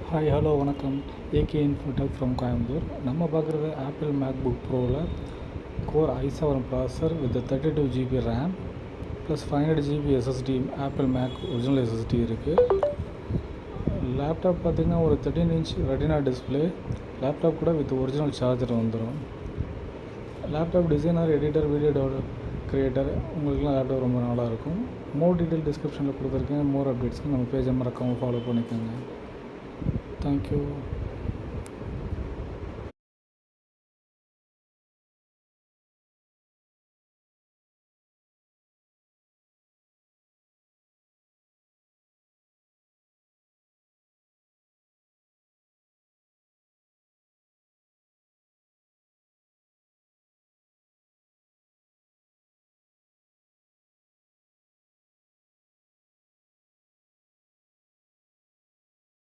Hi hello வணக்கம். AK infotech from Coimbatore. நம்ம பார்க்குறது ஆப்பிள் மேக்புக் ப்ரோவில் core i7 processor with 32 GB RAM plus 500 GB SSD. Apple Mac original SSD இருக்குது. Laptop பார்த்திங்கன்னா ஒரு 13" ரெட்டினா டிஸ்பிளே. லேப்டாப் கூட வித் ஒரிஜினல் சார்ஜர் வந்துடும். Laptop designer, editor, video creator உங்களுக்குலாம் லேப்டாப் ரொம்ப நல்லாயிருக்கும். மோர் டீட்டெயில் டிஸ்கிரிப்ஷனில் கொடுத்துருக்கேன். மோர் அப்டேட்ஸ்க்கு நம்ம பேஜை மறக்காமல் ஃபாலோ பண்ணிக்கோங்க. Thank you.